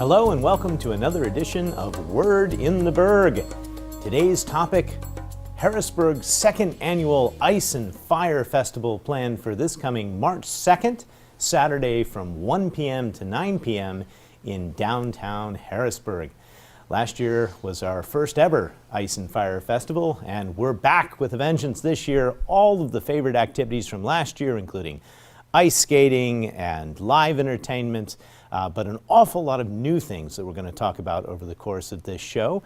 Hello and welcome to another edition of Word in the Burg. Today's topic, Harrisburg's second annual Ice and Fire Festival planned for this coming March 2nd, Saturday from 1 p.m. to 9 p.m. in downtown Harrisburg. Last year was our first ever Ice and Fire Festival, and we're back with a vengeance this year. All of the favorite activities from last year, including ice skating and live entertainment, but an awful lot of new things that we're going to talk about over the course of this show.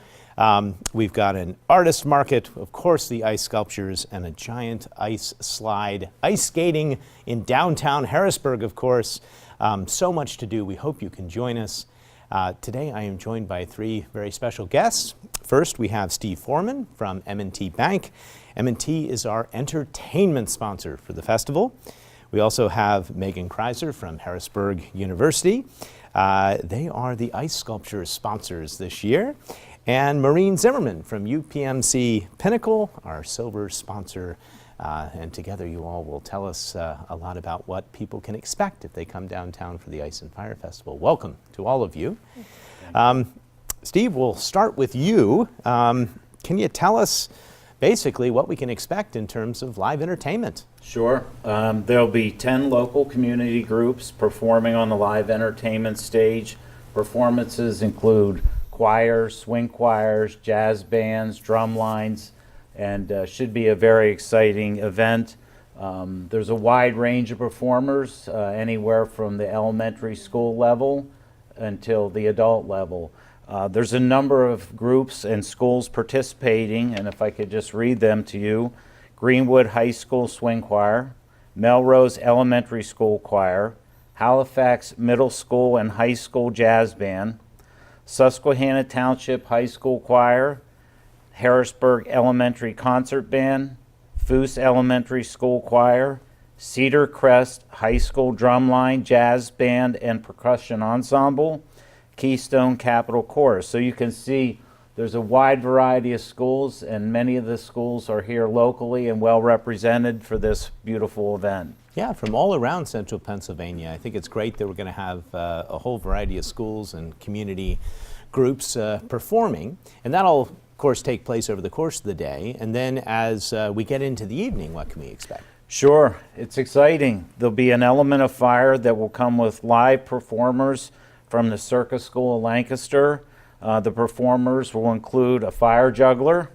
We've got an artist market, of course the ice sculptures, and a giant ice slide. Ice skating in downtown Harrisburg, of course. So much to do. We hope you can join us. Today I am joined by three very special guests. First, we have Steve Foreman from M&T Bank. M&T is our entertainment sponsor for the festival. We also have Megan Kreiser from Harrisburg University. They are the ice sculpture sponsors this year. And Maureen Zimmerman from UPMC Pinnacle, our silver sponsor. And together you all will tell us a lot about what people can expect if they come downtown for the Ice and Fire Festival. Welcome to all of you. Steve, we'll start with you. Can you tell us basically what we can expect in terms of live entertainment? Sure. There'll be 10 local community groups performing on the live entertainment stage. Performances include choirs, swing choirs, jazz bands, drum lines, and should be a very exciting event. There's a wide range of performers, anywhere from the elementary school level until the adult level. There's a number of groups and schools participating, and if I could just read them to you: Greenwood High School Swing Choir, Melrose Elementary School Choir, Halifax Middle School and High School Jazz Band, Susquehanna Township High School Choir, Harrisburg Elementary Concert Band, Foose Elementary School Choir, Cedar Crest High School Drumline Jazz Band and Percussion Ensemble, Keystone Capitol Chorus. So you can see there's a wide variety of schools, and many of the schools are here locally and well represented for this beautiful event. Yeah, from all around central Pennsylvania. I think it's great that we're going to have a whole variety of schools and community groups performing, and that'll of course take place over the course of the day. And then as we get into the evening, what can we expect? Sure, it's exciting. There'll be an element of fire that will come with live performers from the Circus School of Lancaster. The performers will include a fire juggler,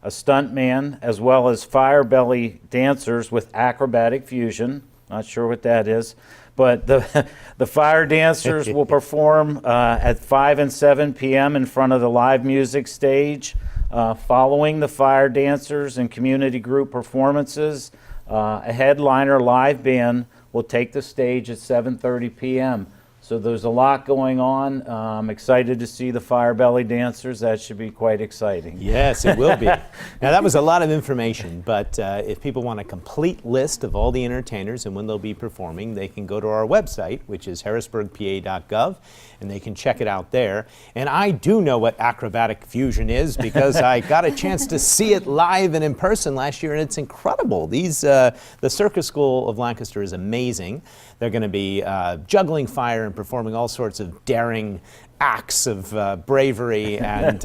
a stuntman, as well as fire belly dancers with acrobatic fusion. Not sure what that is, but the fire dancers will perform at 5 and 7 p.m. in front of the live music stage. Following the fire dancers and community group performances, a headliner live band will take the stage at 7:30 p.m. So there's a lot going on. I'm excited to see the fire belly dancers. That should be quite exciting. Yes, it will be. Now that was a lot of information, but if people want a complete list of all the entertainers and when they'll be performing, they can go to our website, which is harrisburgpa.gov, and they can check it out there. And I do know what acrobatic fusion is because I got a chance to see it live and in person last year, and it's incredible. The Circus School of Lancaster is amazing. They're going to be juggling fire and performing all sorts of daring acts of bravery, and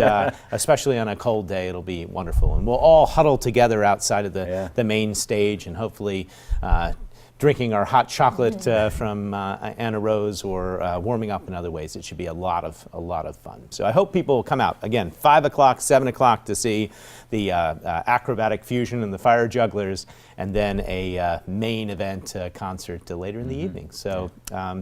especially on a cold day, it'll be wonderful. And we'll all huddle together outside of the main stage, and hopefully drinking our hot chocolate from Anna Rose, or warming up in other ways. It should be a lot of fun. So I hope people will come out again, 5 o'clock, 7 o'clock, to see the acrobatic fusion and the fire jugglers, and then a main event concert later in the evening. So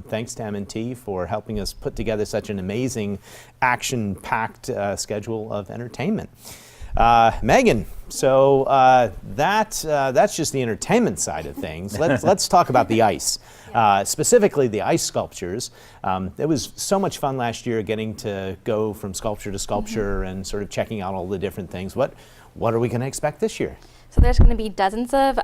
thanks to M&T for helping us put together such an amazing action-packed schedule of entertainment. Megan, so that's just the entertainment side of things. Let's talk about the ice, specifically the ice sculptures. It was so much fun last year getting to go from sculpture to sculpture and sort of checking out all the different things. What are we going to expect this year? So there's going to be dozens of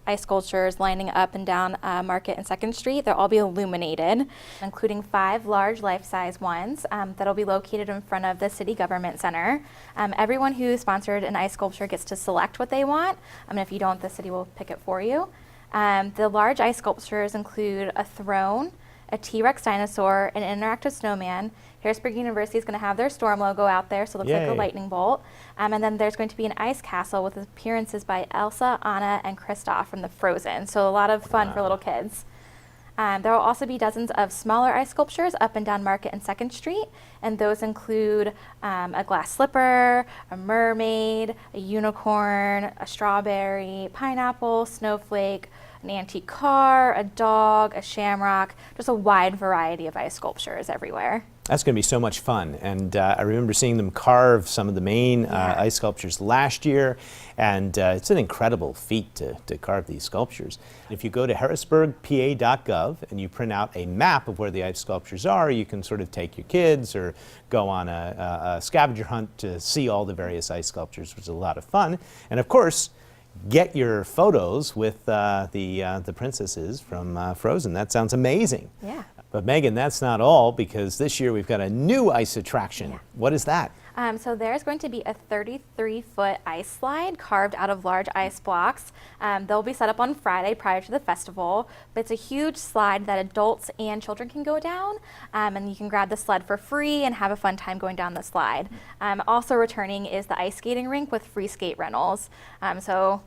ice sculptures lining up and down Market and 2nd Street. They'll all be illuminated, including 5 large life-size ones that'll be located in front of the City Government Center. Everyone who sponsored an ice sculpture gets to select what they want, and if you don't, the city will pick it for you. The large ice sculptures include a throne, a T-Rex dinosaur, an interactive snowman, Harrisburg University is going to have their storm logo out there, so it looks like a Yay. lightning bolt. And then there's going to be an ice castle with appearances by Elsa, Anna, and Kristoff from the Frozen. So a lot of fun for little kids. There will also be dozens of smaller ice sculptures up and down Market and 2nd Street, and those include a glass slipper, a mermaid, a unicorn, a strawberry, pineapple, snowflake, an antique car, a dog, a shamrock, just a wide variety of ice sculptures everywhere. That's going to be so much fun, and I remember seeing them carve some of the main ice sculptures last year, and it's an incredible feat to carve these sculptures. If you go to harrisburgpa.gov and you print out a map of where the ice sculptures are, you can sort of take your kids or go on a scavenger hunt to see all the various ice sculptures, which is a lot of fun. And of course, get your photos with the princesses from Frozen. That sounds amazing. Yeah. But Megan, that's not all, because this year we've got a new ice attraction. Yeah. What is that? So there's going to be a 33-foot ice slide carved out of large ice blocks. They'll be set up on Friday prior to the festival, but it's a huge slide that adults and children can go down, and you can grab the sled for free and have a fun time going down the slide. Also returning is the ice skating rink with free skate rentals. So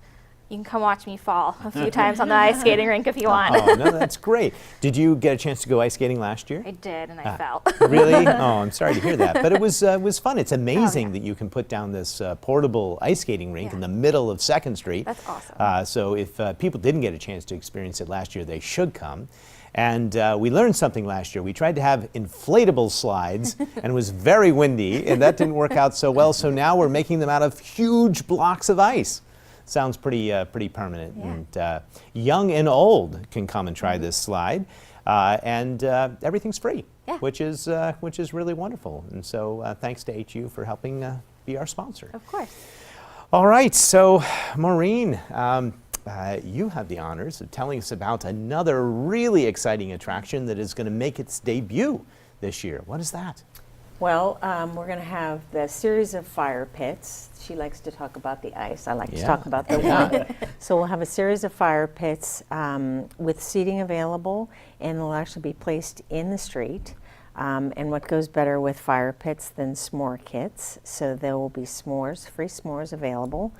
you can come watch me fall a few times on the ice skating rink if you want. Oh, no, that's great. Did you get a chance to go ice skating last year? I did, and I fell. Really? Oh, I'm sorry to hear that. But it was fun. It's amazing that you can put down this portable ice skating rink in the middle of 2nd Street. That's awesome. So if people didn't get a chance to experience it last year, they should come. And we learned something last year. We tried to have inflatable slides, and it was very windy, and that didn't work out so well. So now we're making them out of huge blocks of ice. Sounds pretty permanent. Yeah. And young and old can come and try this slide, and everything's free, which is really wonderful. And so thanks to HU for helping be our sponsor. Of course. All right, so Maureen, you have the honors of telling us about another really exciting attraction that is going to make its debut this year. What is that? Well, we're going to have the series of fire pits. She likes to talk about the ice. I like to talk about the wood. So we'll have a series of fire pits with seating available, and they'll actually be placed in the street. And what goes better with fire pits than s'more kits? So there will be s'mores, free s'mores available.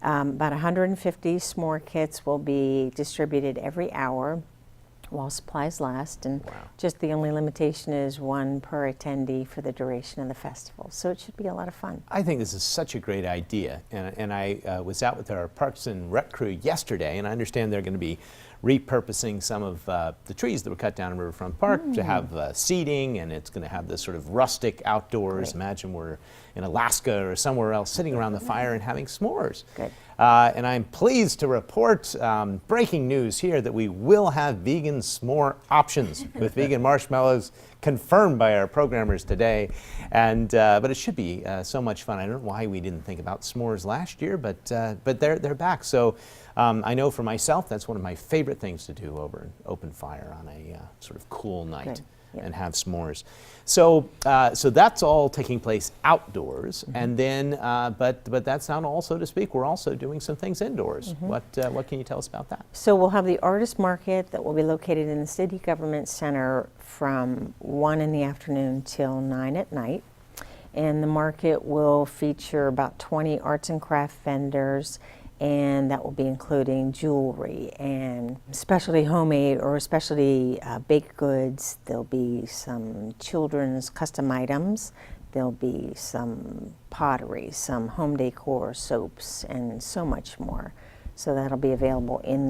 About 150 s'more kits will be distributed every hour while supplies last, and just the only limitation is one per attendee for the duration of the festival. So it should be a lot of fun. I think this is such a great idea, and I was out with our Parks and Rec crew yesterday, and I understand they're going to be repurposing some of the trees that were cut down in Riverfront Park to have seating, and it's going to have this sort of rustic outdoors. Great. Imagine we're in Alaska or somewhere else sitting around the fire and having s'mores. Good. And I'm pleased to report breaking news here that we will have vegan s'more options with vegan marshmallows confirmed by our programmers today. And but it should be so much fun. I don't know why we didn't think about s'mores last year, but they're back. So I know for myself that's one of my favorite things to do over an open fire on a sort of cool night. Good. Yep. And have s'mores. So so that's all taking place outdoors, and then but that's not all, so to speak. We're also doing some things indoors. What can you tell us about that? So we'll have the artist market that will be located in the City Government Center from 1 in the afternoon till 9 at night. And the market will feature about 20 arts and craft vendors, and that will be including jewelry and specialty homemade or specialty baked goods. There'll be some children's custom items. There'll be some pottery, some home decor, soaps, and so much more. So that'll be available in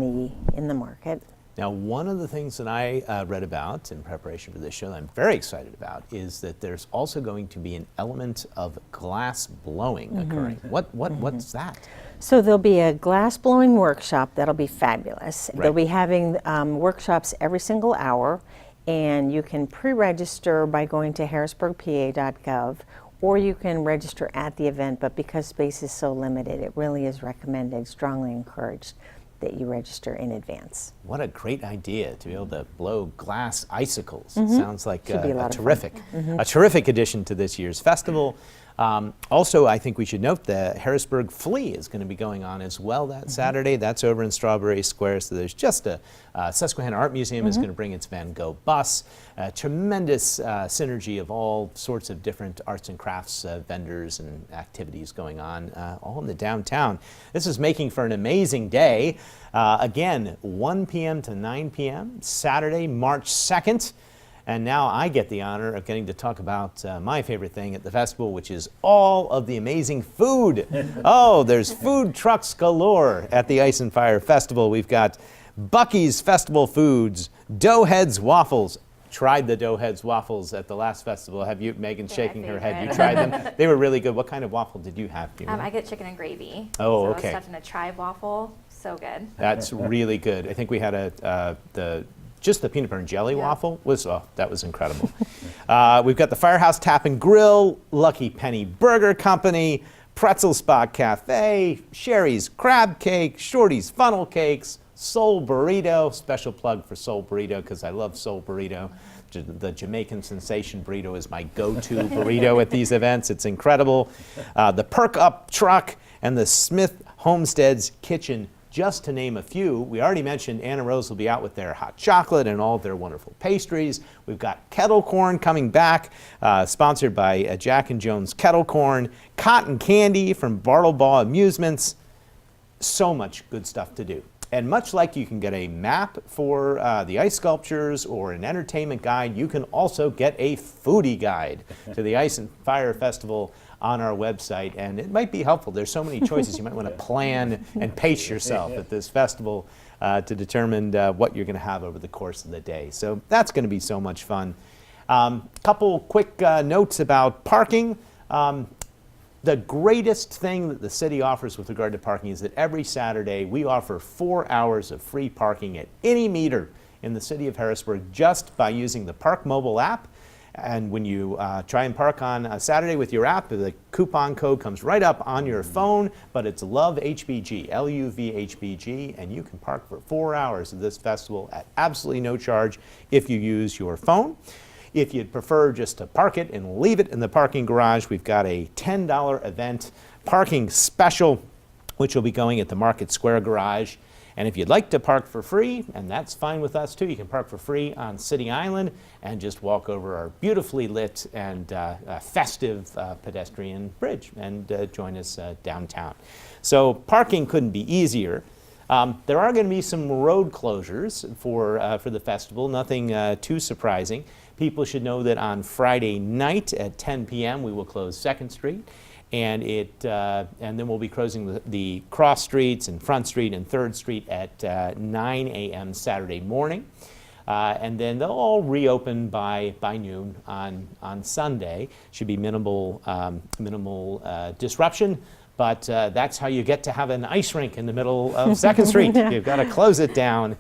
the market. Now, one of the things that I read about in preparation for this show that I'm very excited about is that there's also going to be an element of glass blowing occurring. What's that? So there'll be a glass blowing workshop that'll be fabulous. Right. They'll be having workshops every single hour, and you can pre-register by going to harrisburgpa.gov, or you can register at the event, but because space is so limited, it really is recommended, strongly encouraged, that you register in advance. What a great idea to be able to blow glass icicles. It sounds like Should be a lot of fun. a terrific addition to this year's festival. Also, I think we should note the Harrisburg Flea is going to be going on as well that Saturday. That's over in Strawberry Square. So there's just a Susquehanna Art Museum is going to bring its Van Gogh bus. Tremendous synergy of all sorts of different arts and crafts vendors and activities going on all in the downtown. This is making for an amazing day. Again, 1 p.m. to 9 p.m. Saturday, March 2nd. And now I get the honor of getting to talk about my favorite thing at the festival, which is all of the amazing food. Oh, there's food trucks galore at the Ice and Fire Festival. We've got Bucky's Festival Foods, Doughheads Waffles. Tried the Doughheads Waffles at the last festival. Have you? Megan's shaking her head. You tried them? They were really good. What kind of waffle did you have? Do you remember? I get chicken and gravy. Oh, so okay. Stuffed in a chive waffle. So good. That's really good. I think we had just the peanut butter and jelly waffle that was incredible. We've got the Firehouse Tap and Grill, Lucky Penny Burger Company, Pretzel Spot Cafe, Sherry's Crab Cake, Shorty's Funnel Cakes, Soul Burrito. Special plug for Soul Burrito because I love Soul Burrito. The Jamaican Sensation Burrito is my go-to burrito at these events. It's incredible. The Perk Up Truck and the Smith Homestead's Kitchen, just to name a few. We already mentioned Anna Rose will be out with their hot chocolate and all of their wonderful pastries. We've got kettle corn coming back, sponsored by Jack and Jones Kettle Corn, cotton candy from Bartlebaugh Amusements. So much good stuff to do. And much like you can get a map for the ice sculptures or an entertainment guide, you can also get a foodie guide to the Ice and Fire Festival on our website, and it might be helpful. There's so many choices. You might want to plan and pace yourself at this festival to determine what you're going to have over the course of the day. So that's going to be so much fun. Couple quick notes about parking. The greatest thing that the city offers with regard to parking is that every Saturday we offer 4 hours of free parking at any meter in the city of Harrisburg just by using the Park Mobile app. And when you try and park on a Saturday with your app, the coupon code comes right up on your phone, but it's LOVE-HBG, L-U-V-H-B-G, and you can park for 4 hours of this festival at absolutely no charge if you use your phone. If you'd prefer just to park it and leave it in the parking garage, we've got a $10 event parking special, which will be going at the Market Square Garage. And if you'd like to park for free, and that's fine with us too, you can park for free on City Island and just walk over our beautifully lit and festive pedestrian bridge and join us downtown. So parking couldn't be easier. There are going to be some road closures for the festival, nothing too surprising. People should know that on Friday night at 10 p.m. we will close 2nd Street. And then we'll be closing the cross streets and Front Street and 3rd Street at 9 a.m. Saturday morning. And then they'll all reopen by noon on Sunday. Should be minimal disruption, but that's how you get to have an ice rink in the middle of 2nd Street. You've got to close it down.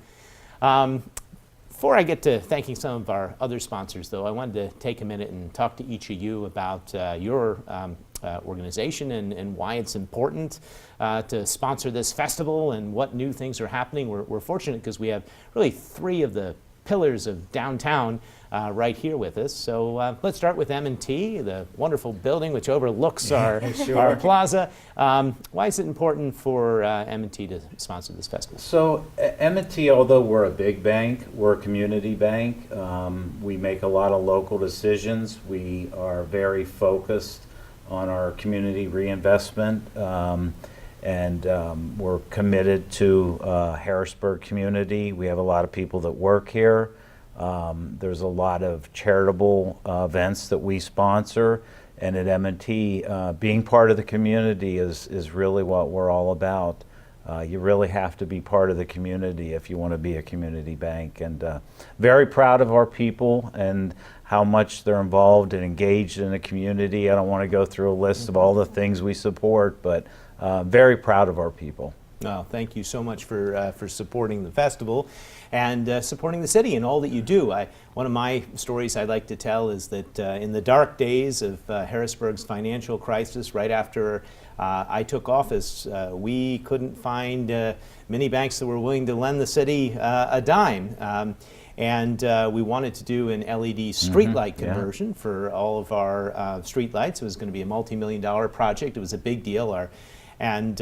Before I get to thanking some of our other sponsors, though, I wanted to take a minute and talk to each of you about your organization and why it's important to sponsor this festival and what new things are happening. We're fortunate because we have really 3 of the pillars of downtown right here with us. So let's start with M&T, the wonderful building which overlooks our plaza. Why is it important for M&T to sponsor this festival? So M&T, although we're a big bank, we're a community bank. We make a lot of local decisions. We are very focused on our community reinvestment, and we're committed to Harrisburg community. We have a lot of people that work here. There's a lot of charitable events that we sponsor, and at M&T, being part of the community is really what we're all about. You really have to be part of the community if you want to be a community bank, and very proud of our people and how much they're involved and engaged in the community. I don't want to go through a list of all the things we support, but very proud of our people. Well, thank you so much for supporting the festival and supporting the city and all that you do. One of my stories I'd like to tell is that in the dark days of Harrisburg's financial crisis, right after I took office, we couldn't find many banks that were willing to lend the city a dime. And we wanted to do an LED streetlight conversion for all of our streetlights. It was going to be a multi-million-dollar project. It was a big deal. And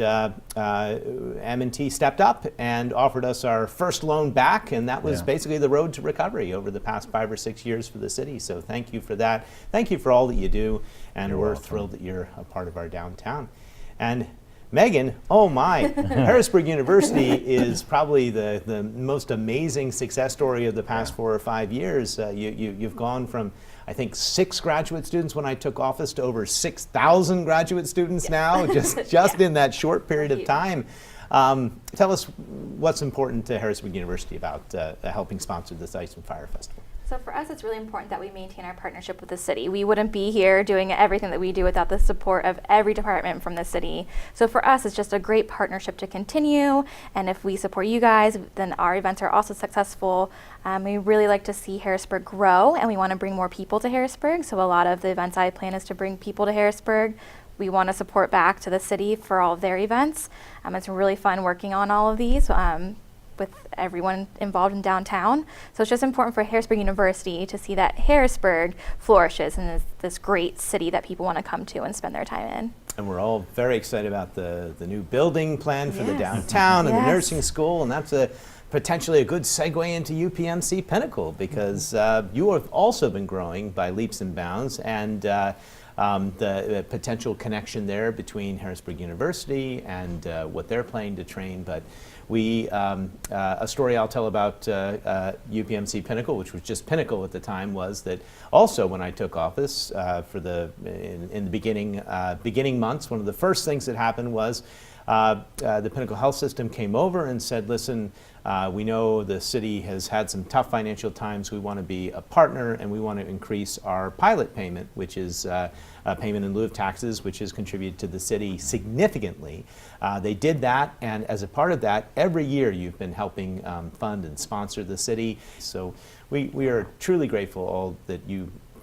M&T stepped up and offered us our first loan back, and that was basically the road to recovery over the past 5 or 6 years for the city. So thank you for that. Thank you for all that you do, and we're thrilled that you're a part of our downtown. And Megan, oh my, Harrisburg University is probably the most amazing success story of the past 4 or 5 years. You've gone from, I think, 6 graduate students when I took office to over 6,000 graduate students now, just in that short period of time. Tell us what's important to Harrisburg University about helping sponsor this Ice and Fire Festival. So for us, it's really important that we maintain our partnership with the city. We wouldn't be here doing everything that we do without the support of every department from the city. So for us, it's just a great partnership to continue. And if we support you guys, then our events are also successful. We really like to see Harrisburg grow, and we want to bring more people to Harrisburg. So a lot of the events I plan is to bring people to Harrisburg. We want to support back to the city for all of their events. It's really fun working on all of these. With everyone involved in downtown. So it's just important for Harrisburg University to see that Harrisburg flourishes and is this great city that people want to come to and spend their time in. And we're all very excited about the new building plan for the downtown and the nursing school, and that's potentially a good segue into UPMC Pinnacle, because you have also been growing by leaps and bounds, and the potential connection there between Harrisburg University and what they're planning to train. But a story I'll tell about UPMC Pinnacle, which was just Pinnacle at the time, was that also when I took office in the beginning months, one of the first things that happened was the Pinnacle Health System came over and said, listen, we know the city has had some tough financial times. We want to be a partner, and we want to increase our pilot payment, which is a payment in lieu of taxes, which has contributed to the city significantly. They did that, and as a part of that, every year you've been helping fund and sponsor the city. So we are truly grateful all that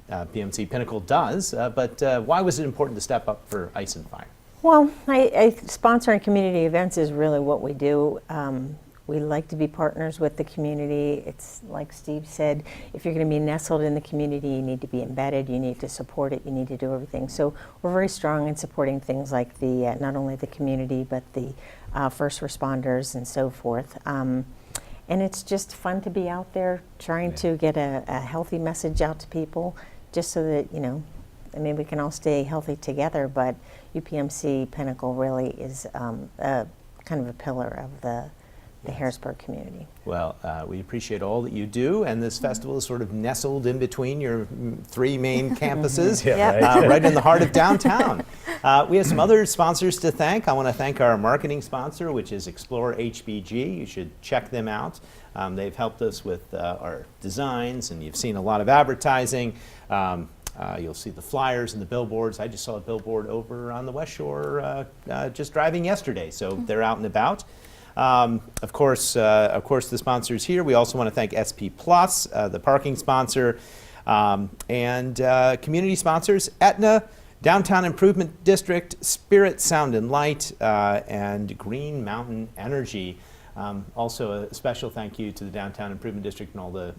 PMC Pinnacle does, but why was it important to step up for Ice and Fire? Well, sponsoring community events is really what we do. We like to be partners with the community. It's like Steve said, if you're going to be nestled in the community, you need to be embedded, you need to support it, you need to do everything. So we're very strong in supporting things like the not only the community, but the first responders and so forth. And it's just fun to be out there trying to get a healthy message out to people, just so that, we can all stay healthy together. But UPMC Pinnacle really is kind of a pillar of the Harrisburg community. Well, we appreciate all that you do, and this festival is sort of nestled in between your 3 main campuses, right in the heart of downtown. We have some other sponsors to thank. I want to thank our marketing sponsor, which is Explore HBG. You should check them out. They've helped us with our designs, and you've seen a lot of advertising. You'll see the flyers and the billboards. I just saw a billboard over on the West Shore just driving yesterday, so they're out and about. Of course, the sponsors here. We also want to thank SP Plus, the parking sponsor, and community sponsors, Aetna, Downtown Improvement District, Spirit Sound and Light, and Green Mountain Energy. Also a special thank you to the Downtown Improvement District and all the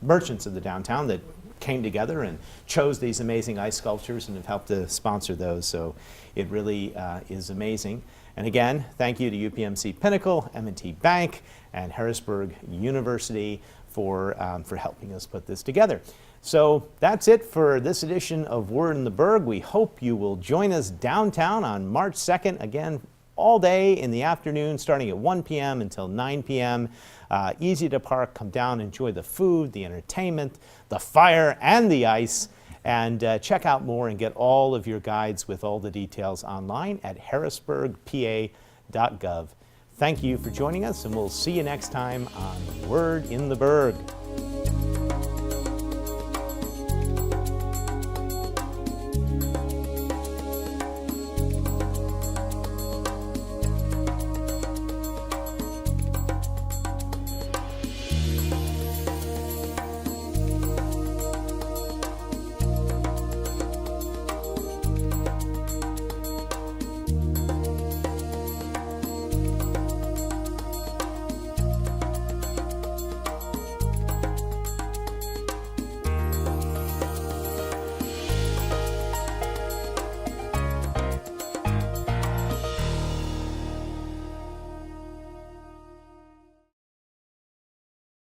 merchants of the downtown that came together and chose these amazing ice sculptures and have helped to sponsor those. So it really is amazing. And again, thank you to UPMC Pinnacle, M&T Bank, and Harrisburg University for helping us put this together. So that's it for this edition of Word in the Burg. We hope you will join us downtown on March 2nd, again, all day in the afternoon, starting at 1 p.m. until 9 p.m. Easy to park. Come down, enjoy the food, the entertainment, the fire, and the ice. And check out more and get all of your guides with all the details online at harrisburgpa.gov. Thank you for joining us, and we'll see you next time on Word in the Burg.